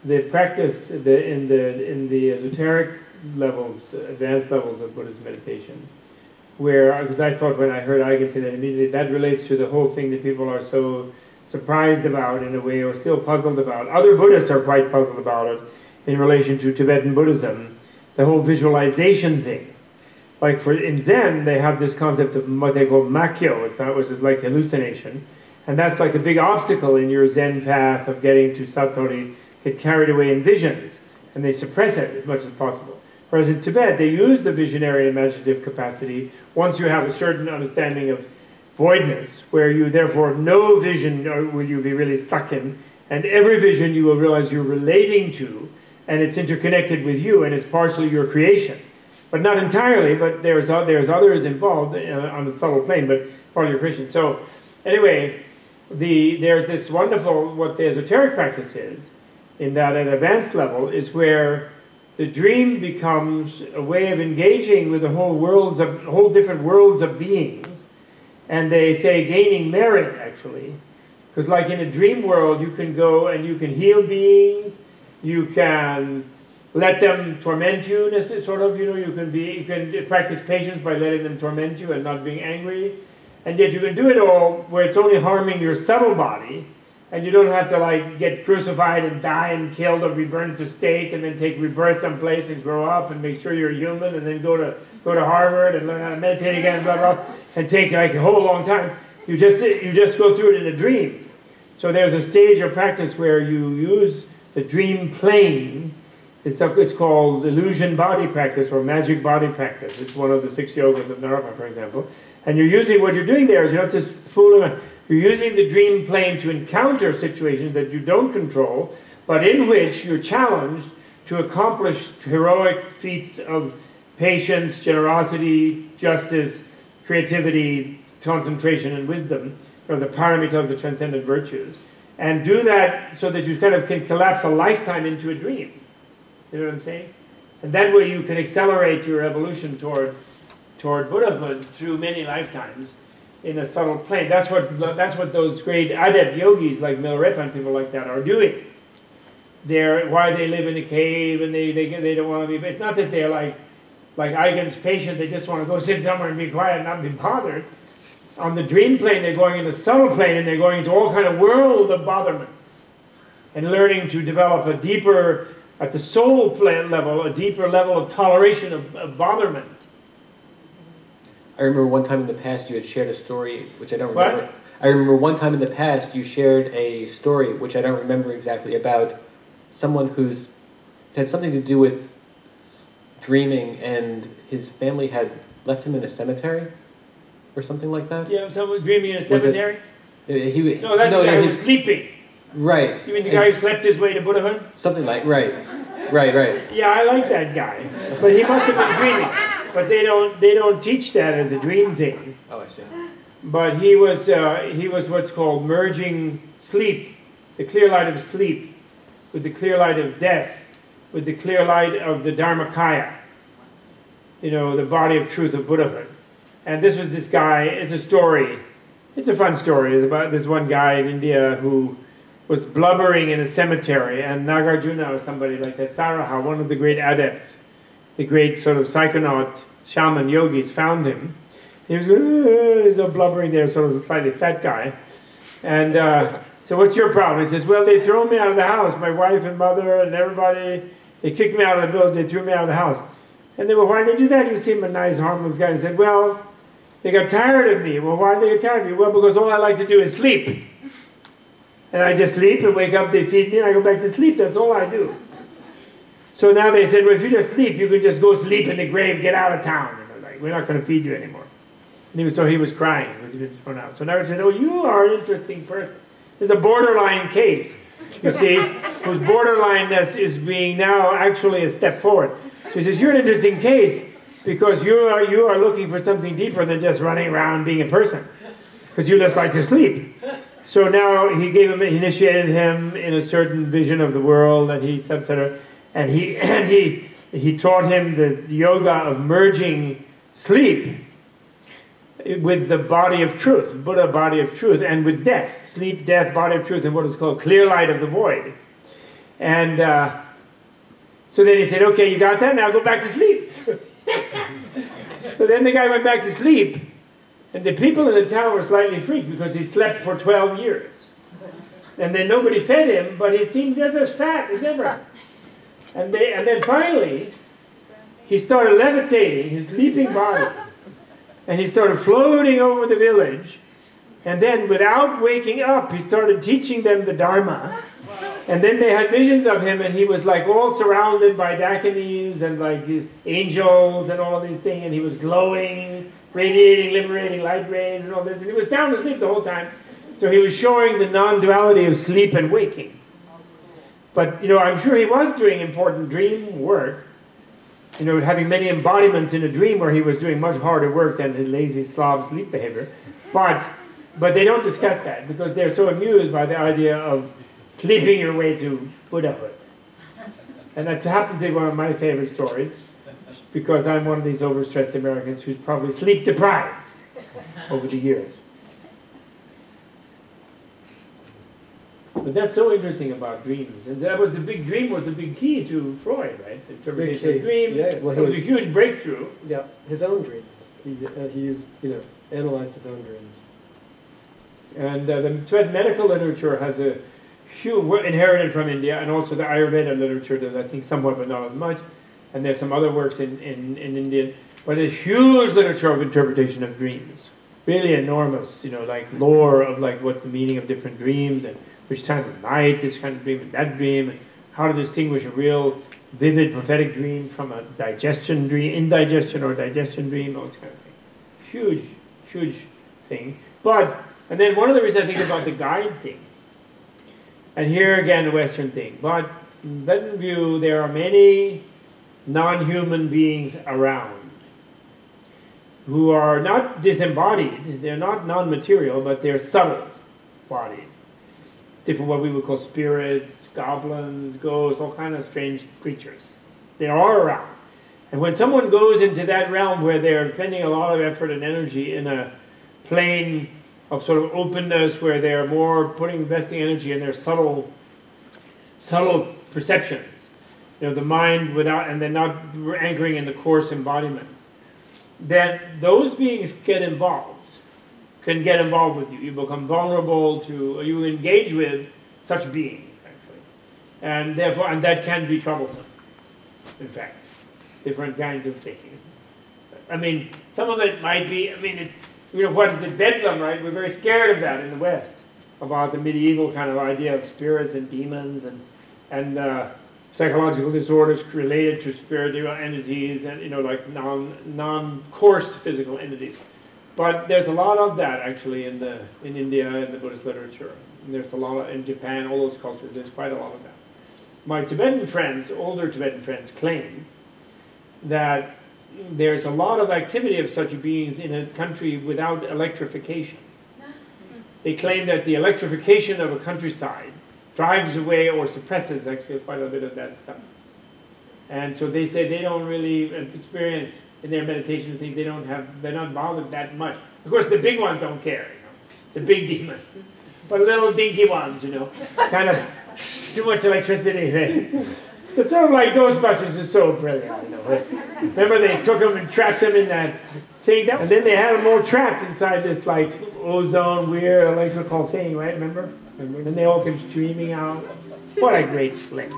The practice in the esoteric levels, advanced levels of Buddhist meditation, where, because I thought when I heard Aigen say that immediately, that relates to the whole thing that people are so surprised about in a way, or still puzzled about. Other Buddhists are quite puzzled about it in relation to Tibetan Buddhism, the whole visualization thing. Like in Zen, they have this concept of what they call makyo, which is like hallucination, and that's like the big obstacle in your Zen path of getting to Satori, get carried away in visions, and they suppress it as much as possible. Whereas in Tibet, they use the visionary imaginative capacity once you have a certain understanding of voidness, where you therefore no vision will you be really stuck in, and every vision you will realize you're relating to, and it's interconnected with you, and it's partially your creation. But not entirely, but there's others involved on the subtle plane, but part of your creation. So anyway, there's this wonderful, what the esoteric practice is, in that at advanced level, is where the dream becomes a way of engaging with the whole different worlds of beings, and they say gaining merit, actually. Because like in a dream world, you can go and you can heal beings, you can let them torment you, sort of, you can practice patience by letting them torment you and not being angry, and yet you can do it all where it's only harming your subtle body, and you don't have to like get crucified and die and killed or be burned to stake and then take rebirth someplace and grow up and make sure you're human and then go to Harvard and learn how to meditate again, blah blah, and take like a whole long time. You just go through it in a dream. So there's a stage of practice where you use the dream plane. It's called illusion body practice or magic body practice. It's one of the 6 yogas of Narapa, for example. And you're using, what you're doing there is you're not just fooling around. You're using the dream plane to encounter situations that you don't control, but in which you're challenged to accomplish heroic feats of patience, generosity, justice, creativity, concentration, and wisdom, or the paramita of the transcendent virtues. And do that so that you kind of can collapse a lifetime into a dream. You know what I'm saying? And that way you can accelerate your evolution toward Buddhahood through many lifetimes in a subtle plane. That's what those great adept yogis like Milarepa and people like that are doing. Why they live in a cave and they don't want to be. It's not that they're like Aigen's patient. They just want to go sit somewhere and be quiet and not be bothered. On the dream plane, they're going in the subtle plane and they're going into all kind of world of botherment and learning to develop a deeper, at the soul plane level, a deeper level of toleration of botherment. I remember one time in the past you had shared a story, which I don't remember. What? I remember one time in the past you shared a story, which I don't remember exactly, about someone who's had something to do with dreaming, and his family had left him in a cemetery, or something like that. Yeah, someone dreaming in a cemetery? No, that's the guy who was sleeping. Right. You mean the guy who slept his way to Buddhahood? Something like, right. Yeah, I like that guy. But he must have been dreaming. But they don't teach that as a dream thing. Oh, I see. But he was what's called merging sleep, the clear light of sleep, with the clear light of death, with the clear light of the Dharmakaya, the body of truth of Buddhahood. And this was this guy. It's a story. It's a fun story. It's about this one guy in India who was blubbering in a cemetery, and Nagarjuna or somebody like that, Saraha, one of the great adepts, the great sort of psychonaut shaman yogis, found him. He was going, he's a blubbering there, sort of a slightly fat guy. And so what's your problem? He says, well, they threw me out of the house, my wife and mother and everybody. They kicked me out of the village, they threw me out of the house. And they were, why did they do that? You seem a nice, harmless guy. And said, well, they got tired of me. Well, why did they get tired of me? Well, because all I like to do is sleep. And I just sleep and wake up, they feed me, and I go back to sleep. That's all I do. So now they said, well, if you just sleep, you can just go sleep in the grave, get out of town. And they're like, we're not going to feed you anymore. And so he was crying. He was thrown out. So now he said, oh, you are an interesting person. There's a borderline case, you see, whose borderlineness is being now actually a step forward. So he says, you're an interesting case because you are looking for something deeper than just running around being a person. because you just like to sleep. So now he initiated him in a certain vision of the world, and he etc. And he taught him the yoga of merging sleep with the body of truth, Buddha body of truth, and with death, sleep, death, body of truth, and what is called clear light of the void. And so then he said, okay, you got that, now go back to sleep. So then the guy went back to sleep, and the people in the town were slightly freaked because he slept for 12 years. And then nobody fed him, but he seemed just as fat as ever. And then finally, he started levitating his sleeping body. And he started floating over the village. And then, without waking up, he started teaching them the Dharma. And then they had visions of him, and he was like all surrounded by dakinis and like angels and all these things. And he was glowing, radiating, liberating light rays and all this. And he was sound asleep the whole time. So he was showing the non-duality of sleep and waking. But, you know, I'm sure he was doing important dream work. You know, having many embodiments in a dream where he was doing much harder work than his lazy Slav sleep behavior. But they don't discuss that because they're so amused by the idea of sleeping your way to Buddhahood. And that's happened to be one of my favorite stories because I'm one of these overstressed Americans who's probably sleep deprived over the years. But that's so interesting about dreams. And that was the big dream was the big key to Freud, right? The interpretation of dreams. Yeah, well, it was a huge breakthrough. Yeah, his own dreams. He used, you know, analyzed his own dreams. And the Tibetan medical literature has a huge, inherited from India, and also the Ayurveda literature does, I think, somewhat, but not as much. And there's some other works in Indian. But a huge literature of interpretation of dreams. Really enormous, you know, like lore of like what the meaning of different dreams and which time of night this kind of dream and that dream, and how to distinguish a real vivid prophetic dream from a digestion dream, indigestion or digestion dream, all this kind of thing. Huge, huge thing. And then one of the reasons I think about the guide thing, and here again the Western thing, but in Tibetan view there are many non-human beings around who are not disembodied, they're not non-material, but they're subtle bodied. Different what we would call spirits, goblins, ghosts, all kinds of strange creatures. They are around. And when someone goes into that realm where they're spending a lot of effort and energy in a plane of sort of openness, where they're more investing energy in their subtle perceptions, you know, the mind without, and they're not anchoring in the coarse embodiment, then those beings can get involved with you. You become vulnerable to, you engage with such beings, actually. And therefore, and that can be troublesome, in fact. Different kinds of thinking. I mean, some of it might be, I mean, it's, you know, what is it, Bedlam, right? We're very scared of that in the West, about the medieval kind of idea of spirits and demons and psychological disorders related to spiritual entities and, you know, like non-coarse physical entities. But there's a lot of that actually in India and the Buddhist literature. And there's a lot of, in Japan, all those cultures, there's quite a lot of that. My Tibetan friends, older Tibetan friends, claim that there's a lot of activity of such beings in a country without electrification. They claim that the electrification of a countryside drives away or suppresses actually quite a bit of that stuff. And so they say they don't really experience in their meditation thing, they're not bothered that much. Of course, the big ones don't care, you know, the big demons. But little dinky ones, you know, kind of too much electricity. It's sort of like Ghostbusters is so brilliant, you know. Remember they took them and trapped them in that thing, and then they had them all trapped inside this like ozone weird electrical thing, right? Remember? And they all came streaming out. What a great flick.